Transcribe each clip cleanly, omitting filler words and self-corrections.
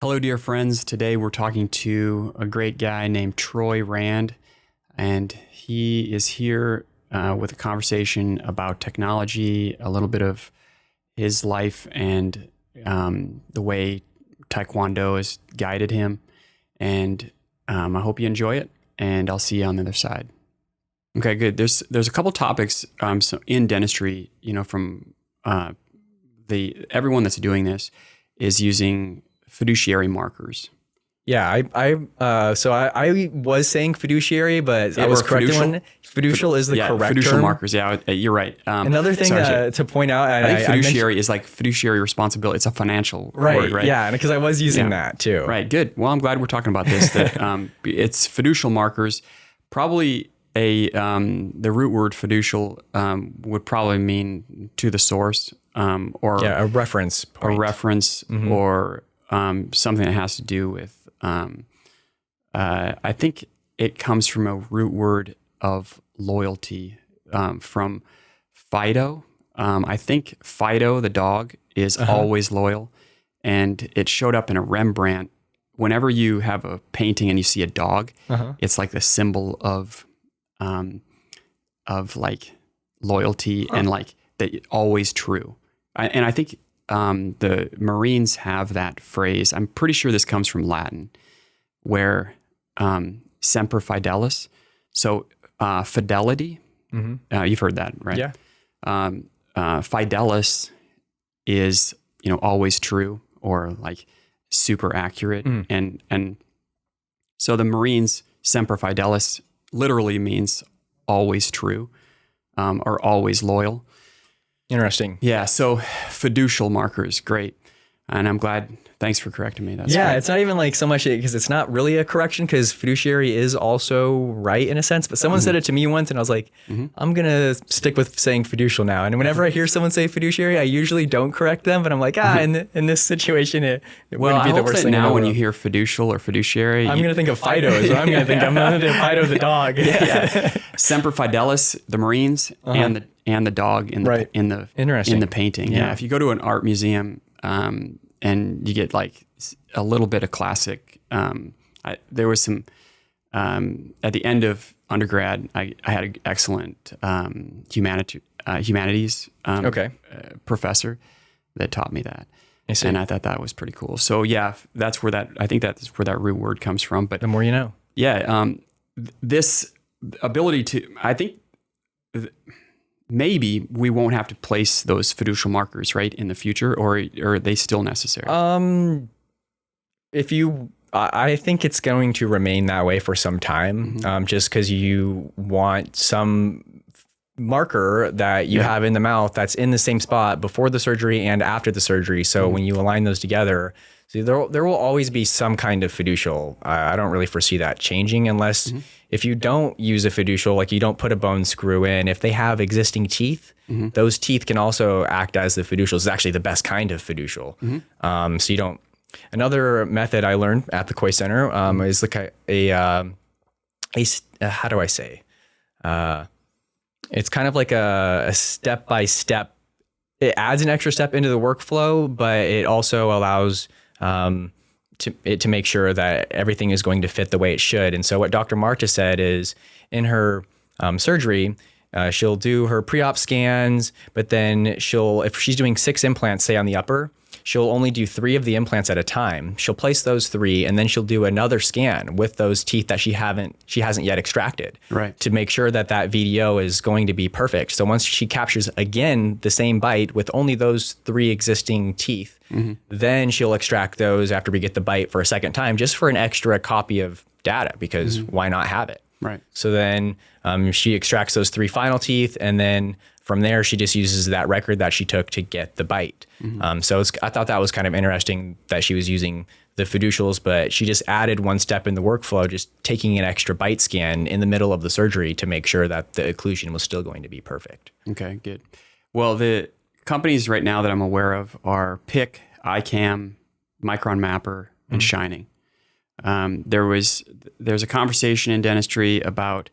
Hello, dear friends. Today we're talking to a great guy named Troy Rand, and he is here with a conversation about technology, a little bit of his life and the way Taekwondo has guided him. And I hope you enjoy it, and I'll see you on the other side. Okay, good. There's a couple topics so in dentistry, from everyone that's doing this is using fiduciary markers. Yeah, I was saying fiduciary, but I was correcting one. Fiducial is the correct fiducial term. markers. Yeah, you're right. Another thing to point out, I think fiduciary is like fiduciary responsibility. It's a financial word, right? Yeah, because I was using that too. Right. Good. Well, I'm glad we're talking about this. That it's fiducial markers. Probably the root word fiducial would probably mean to the source, or a reference point. A reference, or something that has to do with. I think it comes from a root word of loyalty, from Fido. I think Fido, the dog, is always loyal, and it showed up in a Rembrandt. Whenever you have a painting and you see a dog, it's like the symbol of like loyalty and like that always true. And I think the Marines have that phrase. I'm pretty sure this comes from Latin, where semper fidelis. So fidelity, you've heard that, right? Yeah. Fidelis is always true, or like super accurate, and so the Marines semper fidelis literally means always true, or always loyal. Interesting. Yeah. So fiducial markers, great. And I'm glad. Thanks for correcting me. That's great. It's not even like so much because it's not really a correction, because fiduciary is also right in a sense. But someone said it to me once, and I was like, I'm gonna stick with saying fiducial now. And whenever I hear someone say fiduciary, I usually don't correct them. But I'm like, in this situation, it wouldn't be the worst thing. Now, when you hear fiducial or fiduciary, I'm gonna think of Fido. Is what I'm gonna think. I'm gonna think Fido the dog. Semper Fidelis, the Marines, and the dog in the painting. Yeah. If you go to an art museum, and you get like a little bit of classic. There was some, at the end of undergrad, I had an excellent humanities professor that taught me that. And I thought that was pretty cool. So yeah, I think that's where that root word comes from. But the more you know. Yeah. This ability to, I think, maybe we won't have to place those fiducial markers, right, in the future, or are they still necessary? I think it's going to remain that way for some time, just because you want some marker that you have in the mouth that's in the same spot before the surgery and after the surgery. So when you align those together, there will always be some kind of fiducial. I don't really foresee that changing unless if you don't use a fiducial, like you don't put a bone screw in, if they have existing teeth, those teeth can also act as the fiducials. It's actually the best kind of fiducial. So you don't. Another method I learned at the Koi Center is like how do I say? It's kind of like a step-by-step. It adds an extra step into the workflow, but it also allows to make sure that everything is going to fit the way it should. And so what Dr. Marta said is in her surgery, she'll do her pre-op scans, but then if she's doing 6 implants, say on the upper, she'll only do 3 of the implants at a time. She'll place those 3, and then she'll do another scan with those teeth that she hasn't yet extracted, right, to make sure that VDO is going to be perfect. So once she captures again the same bite with only those 3 existing teeth, then she'll extract those after we get the bite for a second time, just for an extra copy of data, because why not have it? Right. So then she extracts those 3 final teeth, and then from there, she just uses that record that she took to get the bite. So I thought that was kind of interesting that she was using the fiducials, but she just added one step in the workflow, just taking an extra bite scan in the middle of the surgery to make sure that the occlusion was still going to be perfect. Okay, good. Well, the companies right now that I'm aware of are PIC, ICAM, Micron Mapper, and Shining. There's a conversation in dentistry about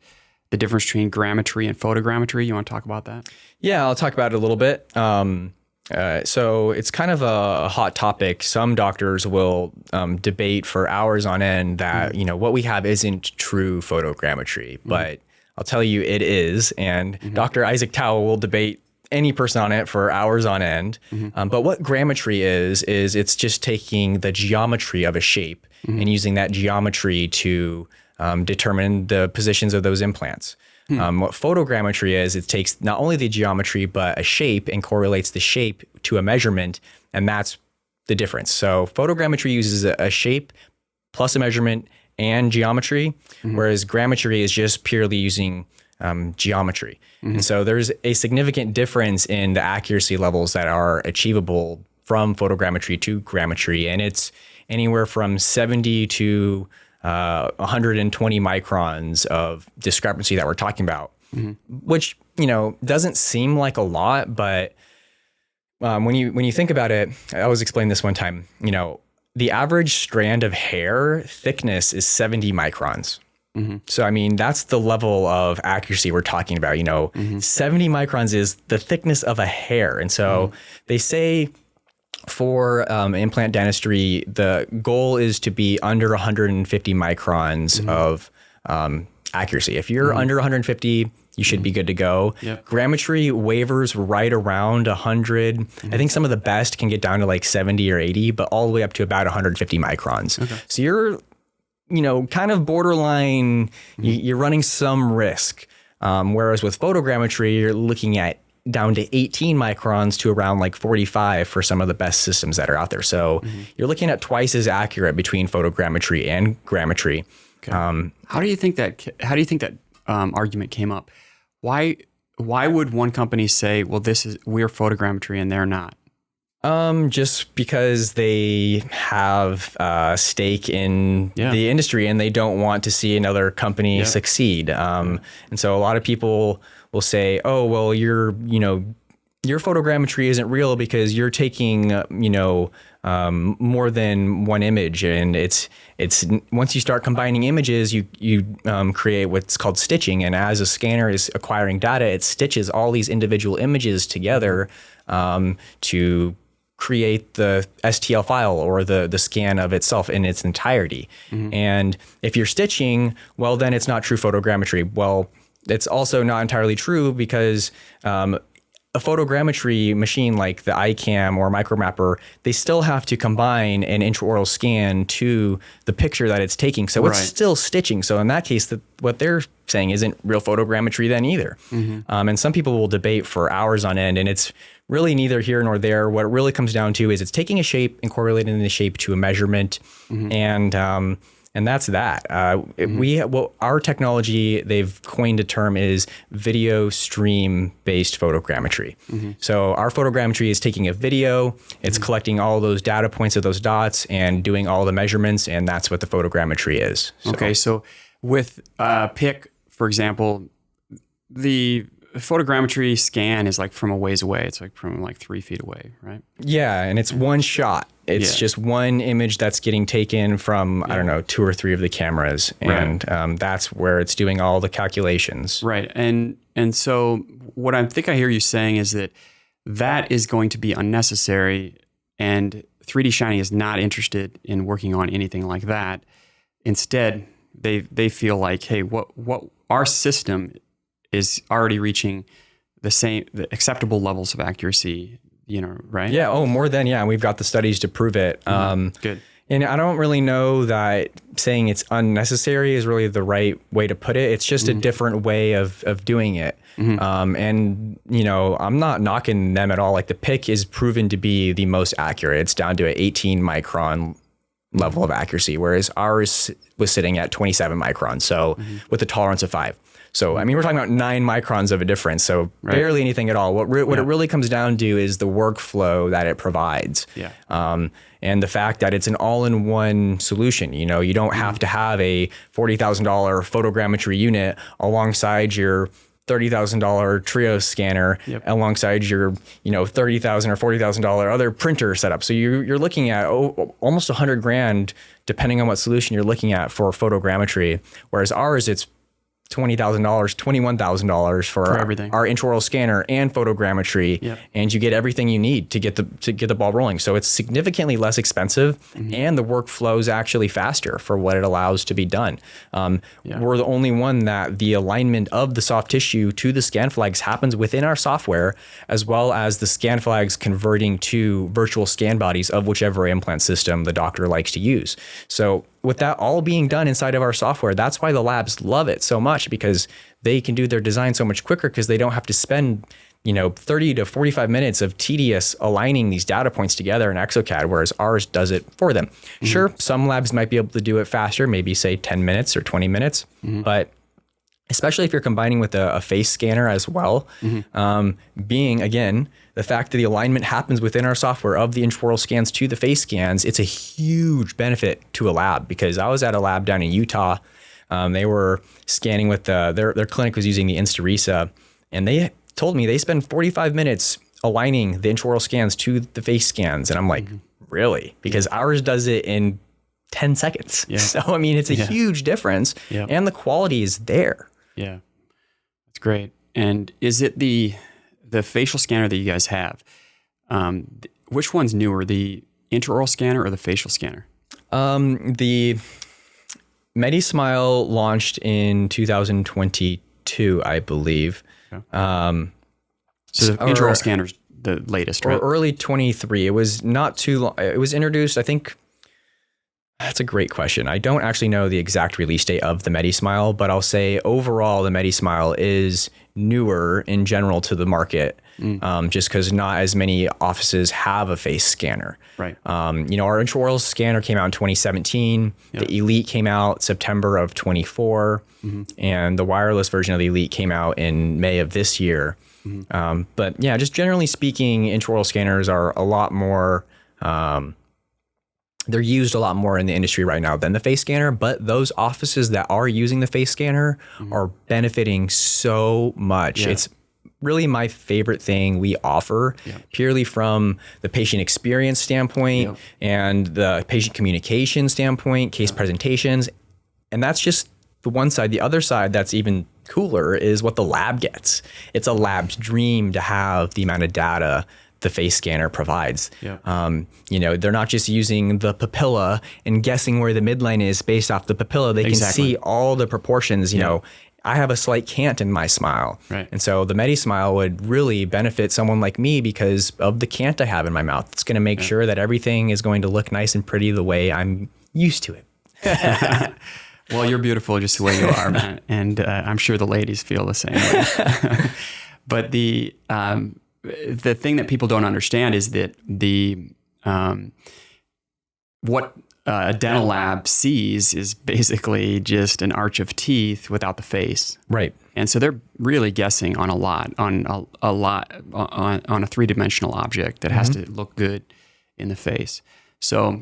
the difference between grammetry and photogrammetry. You want to talk about that? Yeah, I'll talk about it a little bit. So it's kind of a hot topic. Some doctors will debate for hours on end that, what we have isn't true photogrammetry, but I'll tell you it is. And Dr. Isaac Tao will debate any person on it for hours on end. But what grammetry is it's just taking the geometry of a shape and using that geometry to determine the positions of those implants. What photogrammetry is, it takes not only the geometry, but a shape and correlates the shape to a measurement. And that's the difference. So photogrammetry uses a shape plus a measurement and geometry, whereas grammetry is just purely using geometry. And so there's a significant difference in the accuracy levels that are achievable from photogrammetry to grammetry. And it's anywhere from 70 to 120 microns of discrepancy that we're talking about, which, doesn't seem like a lot, but when you think about it, I was explaining this one time, the average strand of hair thickness is 70 microns. So, that's the level of accuracy we're talking about. 70 microns is the thickness of a hair. And so they say for implant dentistry, the goal is to be under 150 microns of accuracy. If you're under 150, you should be good to go. Yep. Grammetry wavers right around 100. I think some of the best can get down to like 70 or 80, but all the way up to about 150 microns. Okay. So you're kind of borderline, you're running some risk. Whereas with photogrammetry, you're looking at down to 18 microns to around like 45 for some of the best systems that are out there. So you're looking at twice as accurate between photogrammetry and grammetry. Okay. How do you think that argument came up? Why would one company say, well, we're photogrammetry and they're not? Just because they have a stake in the industry and they don't want to see another company succeed. And so a lot of people will say, oh, well, your photogrammetry isn't real because you're taking, more than one image. And it's once you start combining images, you create what's called stitching. And as a scanner is acquiring data, it stitches all these individual images together to create the STL file or the scan of itself in its entirety. And if you're stitching, well, then it's not true photogrammetry. Well, it's also not entirely true because a photogrammetry machine like the iCam or micromapper, they still have to combine an intraoral scan to the picture that it's taking. So it's still stitching. So in that case, what they're saying isn't real photogrammetry then either. And some people will debate for hours on end, and it's really neither here nor there. What it really comes down to is it's taking a shape and correlating the shape to a measurement. And that's that. Our technology, they've coined a term, is video stream based photogrammetry. So our photogrammetry is taking a video, it's collecting all those data points of those dots and doing all the measurements, and that's what the photogrammetry is. Okay, so with PIC, for example, the photogrammetry scan is like from a ways away. It's like from like 3 feet away, right? Yeah, and it's one shot. It's just one image that's getting taken from, I don't know, 2 or 3 of the cameras. And that's where it's doing all the calculations. Right. And so what I think I hear you saying is that is going to be unnecessary, and 3D Shiny is not interested in working on anything like that. Instead, they feel like, hey, what our system is already reaching the acceptable levels of accuracy, right? Yeah. Oh, more than, we've got the studies to prove it. Good. And I don't really know that saying it's unnecessary is really the right way to put it. It's just a different way of doing it. And, I'm not knocking them at all. Like the PIC is proven to be the most accurate. It's down to an 18 micron level of accuracy, whereas ours was sitting at 27 microns. So with a tolerance of 5. So, we're talking about 9 microns of a difference. So barely anything at all. What it really comes down to is the workflow that it provides. Yeah. And the fact that it's an all-in-one solution. You don't have to have a $40,000 photogrammetry unit alongside your $30,000 Trio scanner, alongside your, $30,000 or $40,000 other printer setup. So you're looking at almost $100,000, depending on what solution you're looking at for photogrammetry. Whereas ours, it's $20,000, $21,000 for everything. our intraoral scanner and photogrammetry, and you get everything you need to get the ball rolling. So it's significantly less expensive, and the workflow is actually faster for what it allows to be done. We're the only one that the alignment of the soft tissue to the scan flags happens within our software, as well as the scan flags converting to virtual scan bodies of whichever implant system the doctor likes to use. So with that all being done inside of our software, that's why the labs love it so much, because they can do their design so much quicker because they don't have to spend 30 to 45 minutes of tedious aligning these data points together in exocad, whereas ours does it for them. Sure, some labs might be able to do it faster, maybe say 10 minutes or 20 minutes, but especially if you're combining with a face scanner as well, being, again, the fact that the alignment happens within our software of the intraoral scans to the face scans, it's a huge benefit to a lab, because I was at a lab down in Utah. They were scanning with their clinic was using the Instarisa, and they told me they spend 45 minutes aligning the intraoral scans to the face scans. And I'm like, really? Because ours does it in 10 seconds. So, I mean, it's a huge difference, and the quality is there. Yeah, that's great. And is it the facial scanner that you guys have? Which one's newer, the intraoral scanner or the facial scanner? The MediSmile launched in 2022, I believe. Okay. So the intraoral scanner's the latest, right? Or early 23. It was not too long. It was introduced, I think. That's a great question. I don't actually know the exact release date of the MediSmile, but I'll say overall the MediSmile is newer in general to the market, just because not as many offices have a face scanner. Right. Our intraoral scanner came out in 2017. The Elite came out September of 24, and the wireless version of the Elite came out in May of this year. But yeah, just generally speaking, intraoral scanners are a lot more. They're used a lot more in the industry right now than the face scanner, but those offices that are using the face scanner are benefiting so much. It's really my favorite thing we offer, purely from the patient experience standpoint and the patient communication standpoint, case presentations. And that's just the one side. The other side that's even cooler is what the lab gets. It's a lab's dream to have the amount of data the face scanner provides. They're not just using the papilla and guessing where the midline is based off the papilla. They can see all the proportions. I have a slight cant in my smile. Right. And so the MediSmile would really benefit someone like me because of the cant I have in my mouth. It's going to make sure that everything is going to look nice and pretty the way I'm used to it. Well, you're beautiful just the way you are, man. And I'm sure the ladies feel the same way. But the thing that people don't understand is that what a dental lab sees is basically just an arch of teeth without the face. Right. And so they're really guessing on on a three-dimensional object that has to look good in the face. So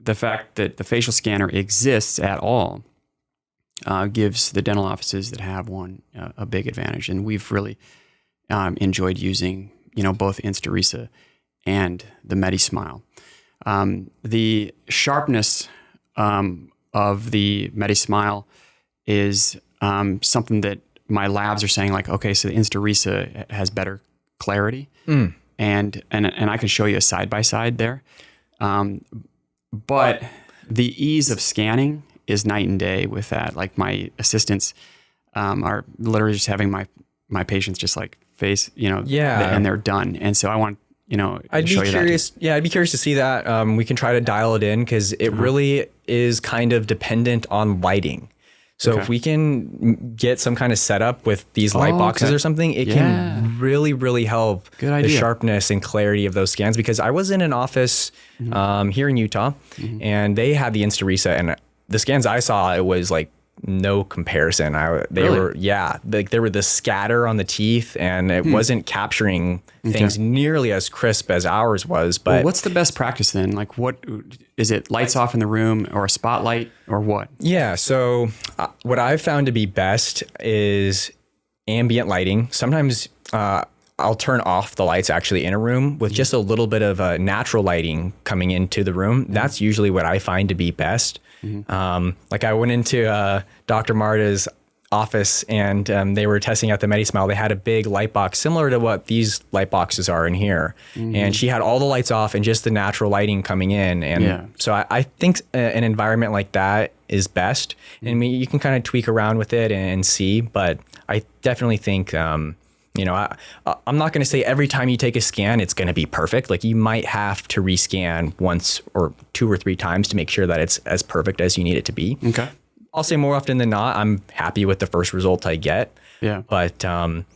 the fact that the facial scanner exists at all gives the dental offices that have one a big advantage. And we've really enjoyed using, both Instarisa and the MediSmile. The sharpness of the MediSmile is something that my labs are saying, like, okay, so the Instarisa has better clarity, and I can show you a side by side there. But the ease of scanning is night and day with that. Like, my assistants are literally just having my patients just like face, and they're done. And so I want, I'd be curious. I'd be curious to see that. We can try to dial it in because it really is kind of dependent on lighting. So if we can get some kind of setup with these light boxes or something, it can really, really help the sharpness and clarity of those scans. Because I was in an office here in Utah, and they had the Instarisa, and the scans I saw, it was like no comparison. There were the scatter on the teeth, and it wasn't capturing things nearly as crisp as ours was. But what's the best practice then? Like, what is it? Lights off in the room, or a spotlight, or what? Yeah. So what I've found to be best is ambient lighting. Sometimes I'll turn off the lights actually in a room with just a little bit of natural lighting coming into the room. That's usually what I find to be best. Like, I went into Dr. Marta's office, and they were testing out the MediSmile. They had a big light box similar to what these light boxes are in here. And she had all the lights off and just the natural lighting coming in. And so I think an environment like that is best. And I mean, you can kind of tweak around with it and see, but I definitely think, you know, I'm not going to say every time you take a scan, it's going to be perfect. Like you might have to rescan once or 2 or 3 times to make sure that it's as perfect as you need it to be. Okay. I'll say more often than not, I'm happy with the first result I get. Yeah. But,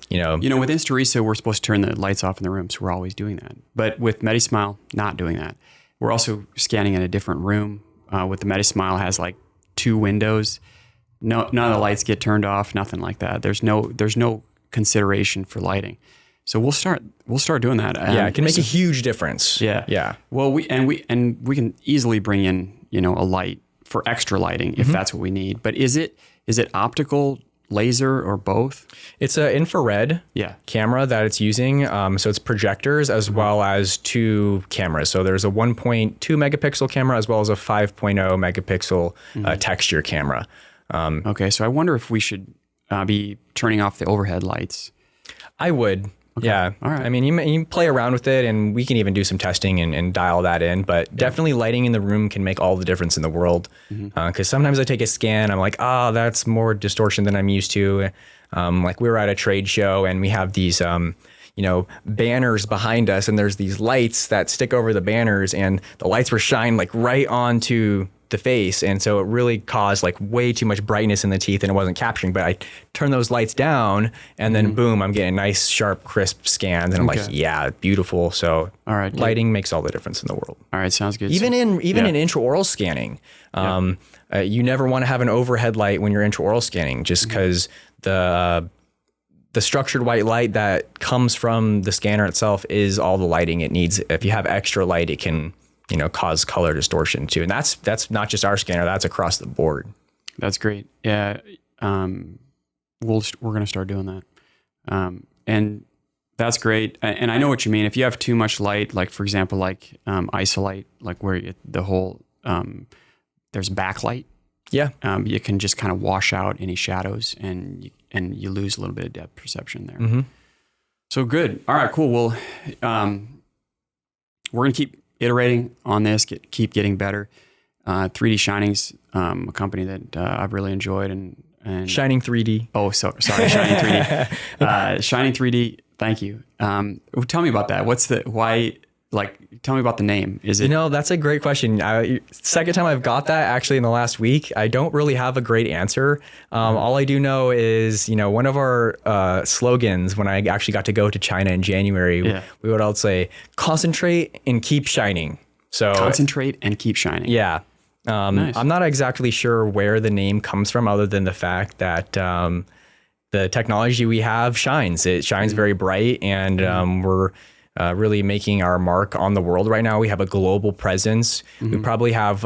you know, with Instarisa, we're supposed to turn the lights off in the room. So we're always doing that. But with MediSmile, not doing that. We're also scanning in a different room. With the MediSmile, it has like 2 windows. None of the lights get turned off, nothing like that. There's no consideration for lighting. So we'll start doing that. Yeah, it can make a huge difference. Yeah. Yeah. Well, we can easily bring in, a light for extra lighting if that's what we need. But is it optical, laser, or both? It's an infrared Yeah. camera that it's using. So it's projectors as well as 2 cameras. So there's a 1.2 megapixel camera as well as a 5.0 megapixel texture camera. Okay, so I wonder if we should be turning off the overhead lights. I would. Okay. Yeah. All right. I mean, you play around with it, and we can even do some testing and dial that in. But definitely lighting in the room can make all the difference in the world. Because sometimes I take a scan, I'm like, that's more distortion than I'm used to. Like we were at a trade show, and we have these, banners behind us, and there's these lights that stick over the banners, and the lights were shined like right onto the face, and so it really caused like way too much brightness in the teeth, and it wasn't capturing. But I turned those lights down, and then boom, I'm getting nice, sharp, crisp scans, and I'm like, yeah, beautiful. So all right, lighting makes all the difference in the world. All right, sounds good. Even in intraoral scanning, you never want to have an overhead light when you're intraoral scanning, just because the structured white light that comes from the scanner itself is all the lighting it needs. If you have extra light, it can cause color distortion too. And that's not just our scanner, that's across the board. That's great. Yeah. We're going to start doing that. And that's great. And I know what you mean. If you have too much light, like for example, like isolite, like where the whole, there's backlight. Yeah. You can just kind of wash out any shadows and you lose a little bit of depth perception there. So good. All right, cool. Well, we're going to keep iterating on this, keep getting better. 3D Shining's a company that I've really enjoyed, and Shining 3D. Oh, sorry, Shining 3D. Shining 3D. Thank you. Tell me about that. Tell me about the name. Is it? That's a great question. Second time I've got that actually in the last week. I don't really have a great answer. All I do know is, one of our slogans when I actually got to go to China in January, we would all say, concentrate and keep shining. So concentrate and keep shining. Yeah. Nice. I'm not exactly sure where the name comes from other than the fact that the technology we have shines. It shines very bright, and we're really making our mark on the world right now. We have a global presence. We probably have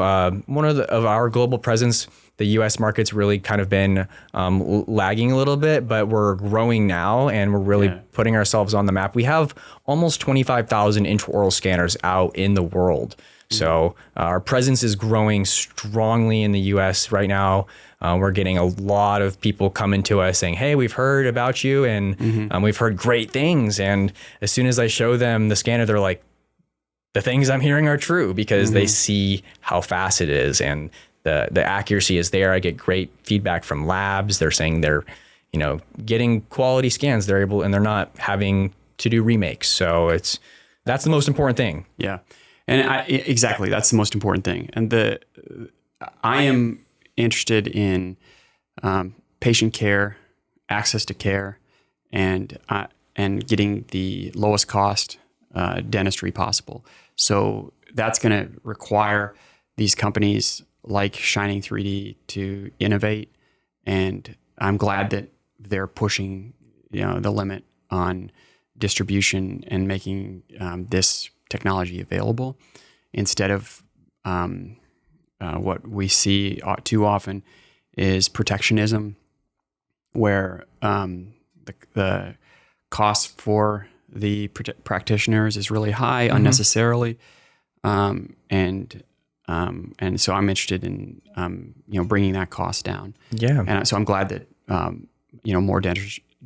one of our global presence. The U.S. market's really kind of been lagging a little bit, but we're growing now, and we're really putting ourselves on the map. We have almost 25,000 intraoral scanners out in the world. So our presence is growing strongly in the U.S. right now. We're getting a lot of people coming to us saying, hey, we've heard about you, and we've heard great things. And as soon as I show them the scanner, they're like, the things I'm hearing are true, because they see how fast it is, and the accuracy is there. I get great feedback from labs. They're saying they're, getting quality scans. They're able, and they're not having to do remakes. So that's the most important thing. Yeah. And exactly, that's the most important thing. And I am interested in patient care, access to care, and getting the lowest cost dentistry possible. So that's going to require these companies like Shining 3D to innovate, and I'm glad that they're pushing the limit on distribution and making this technology available, instead of what we see too often is protectionism, where the cost for the practitioners is really high unnecessarily, and so I'm interested in bringing that cost down. Yeah, and so I'm glad that more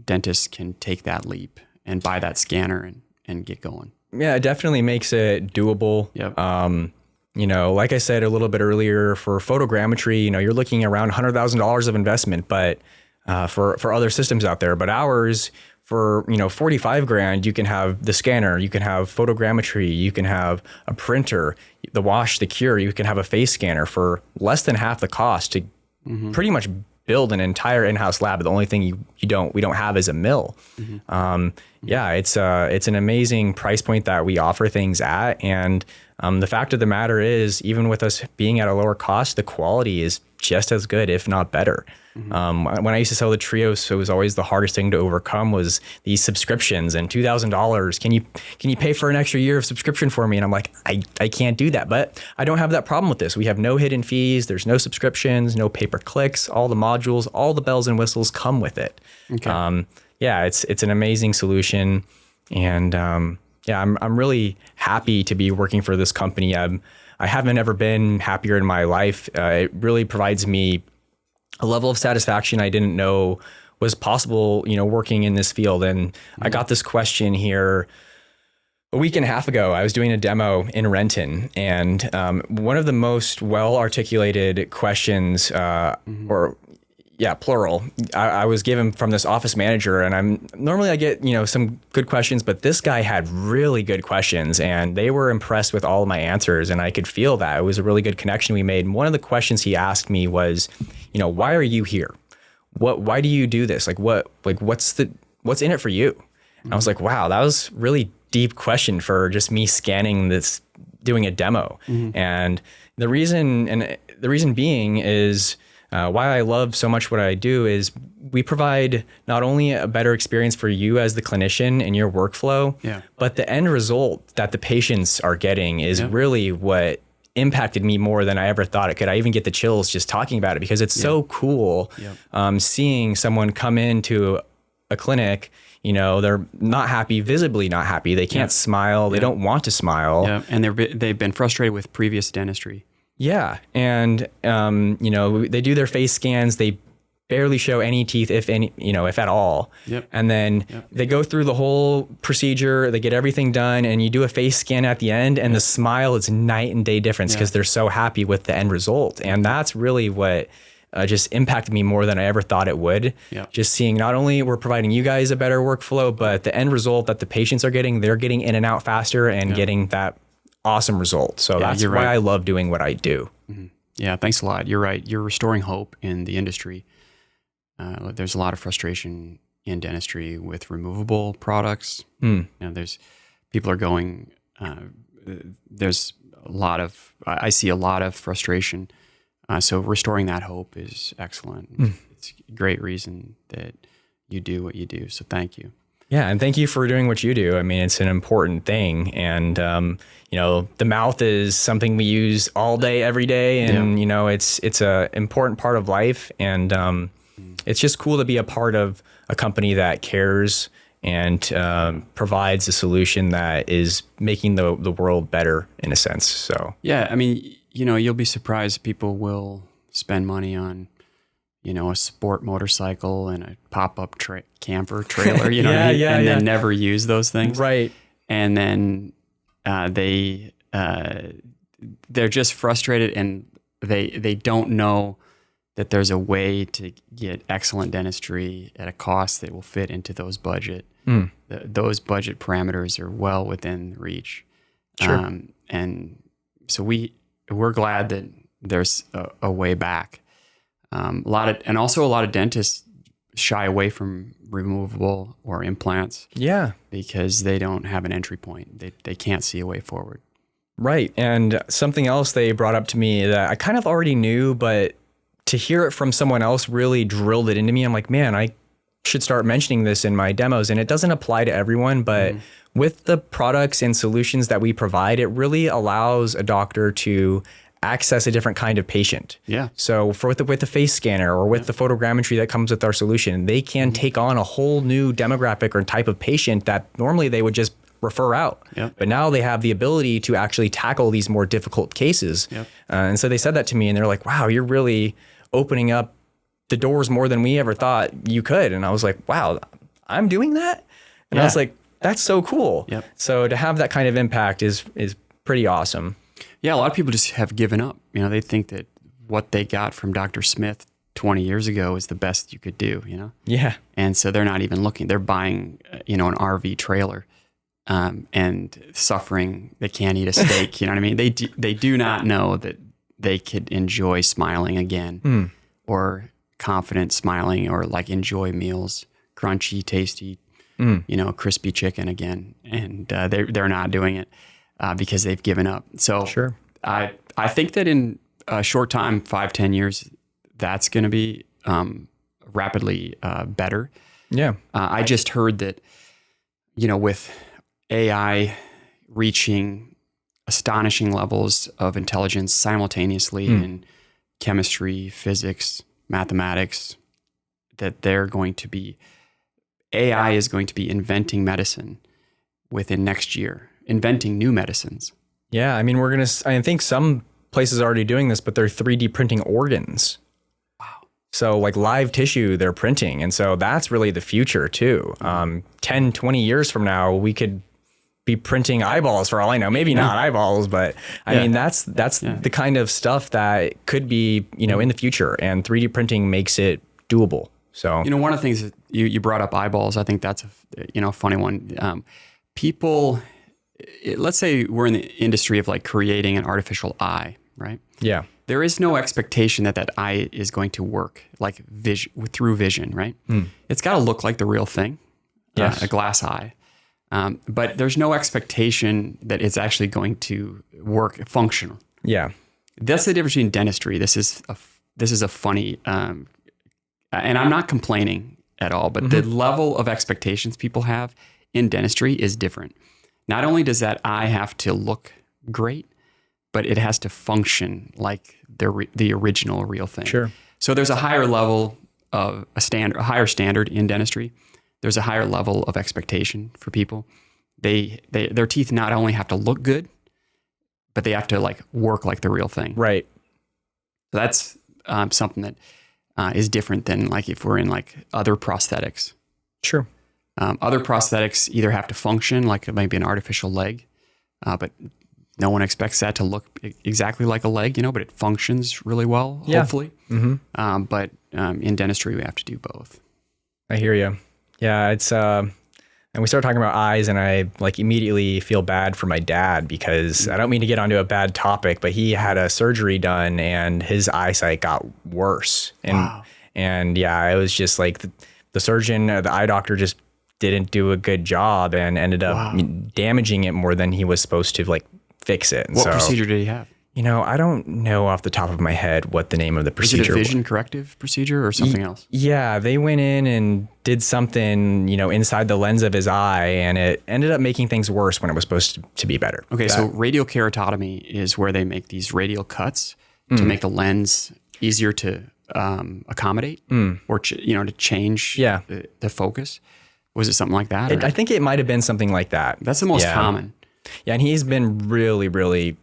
dentists can take that leap and buy that scanner and get going. Yeah, it definitely makes it doable. Yep. Like I said a little bit earlier, for photogrammetry, you're looking around $100,000 of investment, but for other systems out there. But ours, for 45 grand, you can have the scanner, you can have photogrammetry, you can have a printer, the wash, the cure, you can have a face scanner for less than half the cost to pretty much build an entire in-house lab. The only thing we don't have is a mill. Yeah, it's an amazing price point that we offer things at. And the fact of the matter is, even with us being at a lower cost, the quality is just as good, if not better. When I used to sell the Trios, it was always the hardest thing to overcome was these subscriptions and $2,000. Can you pay for an extra year of subscription for me? And I'm like, I can't do that, but I don't have that problem with this. We have no hidden fees. There's no subscriptions, no pay-per-clicks. All the modules, all the bells and whistles come with it. Okay. Yeah, it's an amazing solution. And I'm really happy to be working for this company. I haven't ever been happier in my life. It really provides me a level of satisfaction I didn't know was possible, working in this field. And I got this question here a week and a half ago. I was doing a demo in Renton, and one of the most well-articulated questions, plural, I was given from this office manager, and normally I get, some good questions, but this guy had really good questions, and they were impressed with all of my answers, and I could feel that. It was a really good connection we made. And one of the questions he asked me was, why are you here? Why do you do this? What's in it for you? And I was like, wow, that was really deep question for just me scanning this, doing a demo. And the reason being is, why I love so much what I do is we provide not only a better experience for you as the clinician in your workflow, but the end result that the patients are getting is really what impacted me more than I ever thought it could. I even get the chills just talking about it because it's so cool seeing someone come into a clinic. They're not happy, visibly not happy. They can't smile. They don't want to smile. Yeah. And they've been frustrated with previous dentistry. Yeah. And, they do their face scans. They barely show any teeth, if any, if at all. And then they go through the whole procedure, they get everything done, and you do a face scan at the end, and the smile is night and day difference because they're so happy with the end result. And that's really what just impacted me more than I ever thought it would. Just seeing not only we're providing you guys a better workflow, but the end result that the patients are getting, they're getting in and out faster and getting that awesome result. So that's why I love doing what I do. Yeah, thanks a lot. You're right. You're restoring hope in the industry. There's a lot of frustration in dentistry with removable products. People are going, there's a lot of, I see a lot of frustration. So restoring that hope is excellent. It's a great reason that you do what you do. So thank you. Yeah. And thank you for doing what you do. I mean, it's an important thing. And, the mouth is something we use all day, every day. And, it's a important part of life. And it's just cool to be a part of a company that cares and provides a solution that is making the world better in a sense. So, yeah, I mean, you'll be surprised people will spend money on, a sport motorcycle and a pop-up camper trailer, and then never use those things. Right. And then they're just frustrated, and they don't know that there's a way to get excellent dentistry at a cost that will fit into those budget. Those budget parameters are well within reach. Sure. And so we're glad that there's a way back. A lot of dentists shy away from removable or implants. Yeah. Because they don't have an entry point. They can't see a way forward. Right. And something else they brought up to me that I kind of already knew, but to hear it from someone else really drilled it into me. I'm like, man, I should start mentioning this in my demos. And it doesn't apply to everyone, but with the products and solutions that we provide, it really allows a doctor to access a different kind of patient. Yeah. So with the face scanner or with the photogrammetry that comes with our solution, they can take on a whole new demographic or type of patient that normally they would just refer out. But now they have the ability to actually tackle these more difficult cases. And so they said that to me, and they're like, wow, you're really opening up the doors more than we ever thought you could. And I was like, wow, I'm doing that. And I was like, that's so cool. Yep. So to have that kind of impact is pretty awesome. Yeah, a lot of people just have given up. You know, they think that what they got from Dr. Smith 20 years ago is the best you could do, you know? Yeah. And so they're not even looking. They're buying, an RV trailer and suffering. They can't eat a steak, you know what I mean? They do not know that they could enjoy smiling again or confident smiling or like enjoy meals, crunchy, tasty, crispy chicken again. And they're not doing it because they've given up. So Sure. I think that in a short time, 5-10 years, that's going to be rapidly better. Yeah. I just heard that, with AI reaching astonishing levels of intelligence simultaneously in chemistry, physics, mathematics, that AI is going to be inventing medicine within next year, inventing new medicines. Yeah. I mean, I think some places are already doing this, but they're 3D printing organs. Wow. So like live tissue, they're printing. And so that's really the future too. 10, 20 years from now, we could be printing eyeballs for all I know. Maybe not eyeballs, but I mean, that's the kind of stuff that could be, in the future, and 3D printing makes it doable. So, one of the things that you brought up eyeballs, I think that's a funny one. People, let's say we're in the industry of like creating an artificial eye, right? Yeah. There is no expectation that eye is going to work like through vision, right? It's got to look like the real thing, a glass eye. But there's no expectation that it's actually going to work functional. Yeah. That's the difference between dentistry. This is a funny, and I'm not complaining at all, but the level of expectations people have in dentistry is different. Not only does that eye have to look great, but it has to function like the original real thing. Sure. So there's a higher level of a higher standard in dentistry. There's a higher level of expectation for people. Their teeth not only have to look good, but they have to like work like the real thing. Right. So that's something that is different than like if we're in like other prosthetics. Sure. Other prosthetics either have to function like it might be an artificial leg, but no one expects that to look exactly like a leg, but it functions really well, hopefully. But in dentistry, we have to do both. I hear you. Yeah, it's and we start talking about eyes, and I like immediately feel bad for my dad because I don't mean to get onto a bad topic, but he had a surgery done and his eyesight got worse. And yeah, it was just like the surgeon, the eye doctor just didn't do a good job and ended up damaging it more than he was supposed to like fix it. And what procedure did he have? I don't know off the top of my head what the name of the procedure was. Is it a vision corrective procedure or something else? Yeah, they went in and did something, inside the lens of his eye, and it ended up making things worse when it was supposed to be better. Okay, so radial keratotomy is where they make these radial cuts to make the lens easier to accommodate or to change the focus. Was it something like that? I think it might have been something like that. That's the most common. Yeah, and he's been really, really,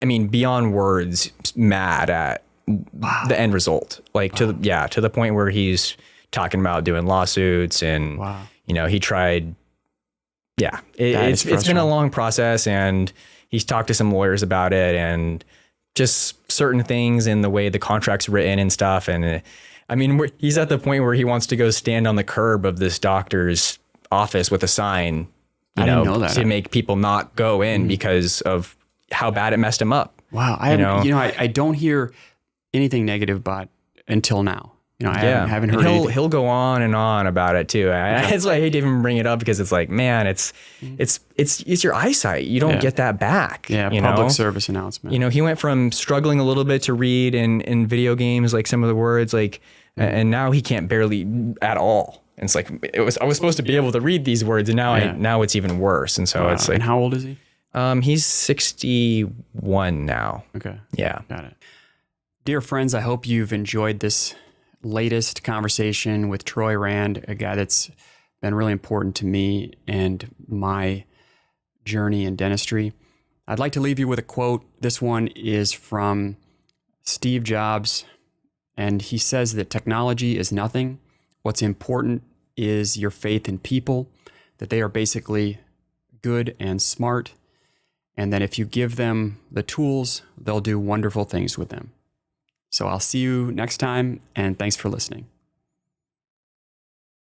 beyond words, mad at the end result. Like to the point where he's talking about doing lawsuits and he tried. Yeah, it's been a long process, and he's talked to some lawyers about it, and just certain things in the way the contract's written and stuff. And he's at the point where he wants to go stand on the curb of this doctor's office with a sign, I didn't know that. to make people not go in because of how bad it messed him up. Wow. I don't hear anything negative about until now. I haven't heard anything. He'll go on and on about it too. It's like, I hate to even bring it up because it's like, man, it's your eyesight. You don't get that back. Yeah. Public service announcement. He went from struggling a little bit to read in video games, like some of the words, like, and now he can't barely at all. And it's like, I was supposed to be able to read these words, and now it's even worse. And so it's like, and how old is he? He's 61 now. Okay. Yeah. Got it. Dear friends, I hope you've enjoyed this latest conversation with Troy Rand, a guy that's been really important to me and my journey in dentistry. I'd like to leave you with a quote. This one is from Steve Jobs, And he says that technology is nothing. What's important is your faith in people, that they are basically good and smart, and that if you give them the tools, they'll do wonderful things with them. So I'll see you next time, and thanks for listening.